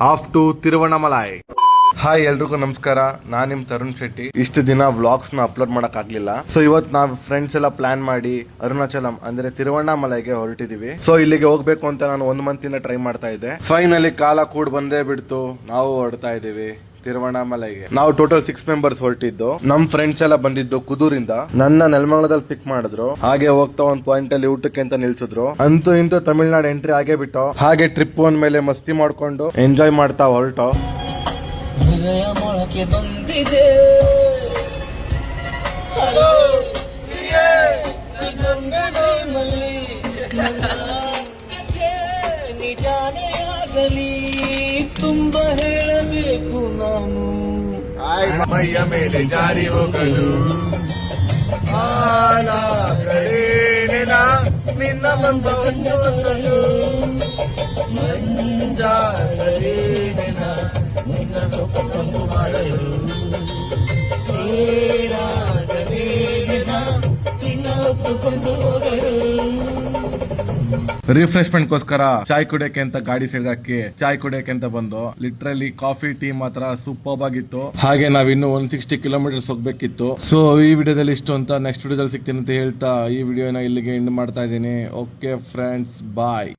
Of to Tiruvannamalai. Hi ಎಲ್ರಿಗೂ ನಮಸ್ಕಾರ, ನಾನ್ ನಿಮ್ ತರುಣ್ ಶೆಟ್ಟಿ. ಇಷ್ಟು ದಿನ ವ್ಲಾಗ್ಸ್ ನ ಅಪ್ಲೋಡ್ ಮಾಡಕ್ ಆಗ್ಲಿಲ್ಲ. ಸೊ ಇವತ್ತು ನಾವು ಫ್ರೆಂಡ್ಸ್ ಎಲ್ಲ ಪ್ಲಾನ್ ಮಾಡಿ ಅರುಣಾಚಲಂ ಅಂದ್ರೆ ತಿರುವಣ್ಣಾಮಲೈಗೆ ಹೊರಟಿದೀವಿ. ಸೊ ಇಲ್ಲಿಗೆ ಹೋಗ್ಬೇಕು ಅಂತ ನಾನು 1 ಮಂತ್ ಇಂದ ಟ್ರೈ ಮಾಡ್ತಾ ಇದ್ದೆ. ಫೈನಲಿ ಕಾಲ ಕೂಡ್ ಬಂದೇ ಬಿಡ್ತು, ನಾವು ಹೊರಡ್ತಾ ಇದೀವಿ ತಿರುವಣ್ಣಾಮಲೈಗೆ. ನಾವು ಟೋಟಲ್ 6 ಮೆಂಬರ್ಸ್ ಹೊರಟಿದ್ದು. ನಮ್ ಫ್ರೆಂಡ್ಸ್ ಎಲ್ಲ ಬಂದಿದ್ದು ಕುದೂರಿಂದ. ನನ್ನ ನೆಲಮಂಗಲದಲ್ಲಿ ಪಿಕ್ ಮಾಡಿದ್ರು. ಹಾಗೆ ಹೋಗ್ತಾ ಒಂದ್ ಪಾಯಿಂಟ್ ಅಲ್ಲಿ ಊಟಕ್ಕೆ ಅಂತ ನಿಲ್ಸಿದ್ರು. ಅಂತೂ ಇಂತೂ ತಮಿಳ್ನಾಡು ಎಂಟ್ರಿ ಆಗೇ ಬಿಟ್ಟು ಹಾಗೆ ಟ್ರಿಪ್ ಒಂದ್ ಮೇಲೆ ಮಸ್ತಿ ಮಾಡ್ಕೊಂಡು ಎಂಜಾಯ್ ಮಾಡ್ತಾ ಹೊರಟೋ. ಹೃದಯ ಮೊಳಕೆ ಬಂದಿದೆ, ನಿಜಾನೇ ಆಗಲಿ ತುಂಬ ಹೇಳಬೇಕು ನಾನು. ಮೈಯ ಮೇಲೆ ಜಾರಿ ಹೋಗಲು ನಿನ್ನ ಬಂದ ಹೊಂದಲು ಮಂಜಾಗಲೇನ ನಿನ್ನ ಒಂದು ಮಾಡಲು ನಿನ್ನ ಒಪ್ಪುಕೊಂಡು ಹೋಗಲು. ರಿಫ್ರೆಶ್ಮೆಂಟ್ ಗೋಸ್ಕರ ಚಾಯ್ ಕುಡಿಯಕ್ಕೆ ಅಂತ ಗಾಡಿ ಸೈಡ್ಗಾಕಿ ಚಾಯ್ ಕುಡಿಯಕ್ಕೆ ಅಂತ ಬಂದು ಲಿಟ್ರಲಿ ಕಾಫಿ ಟೀ ಮಾತ್ರ ಸೂಪರ್ ಆಗಿತ್ತು. ಹಾಗೆ ನಾವ್ ಇನ್ನು 160 ಕಿಲೋಮೀಟರ್ಸ್ ಹೋಗ್ಬೇಕಿತ್ತು. ಸೊ ಈ ವಿಡಿಯೋದಲ್ಲಿ ಇಷ್ಟು ಅಂತ, ನೆಕ್ಸ್ಟ್ ವಿಡಿಯೋದಲ್ಲಿ ಸಿಗ್ತೀನಿ ಅಂತ ಹೇಳ್ತಾ ಈ ವಿಡಿಯೋನ ಇಲ್ಲಿಗೆ ಎಂಡ್ ಮಾಡ್ತಾ ಇದ್ದೀನಿ. ಓಕೆ ಫ್ರೆಂಡ್ಸ್, ಬಾಯ್.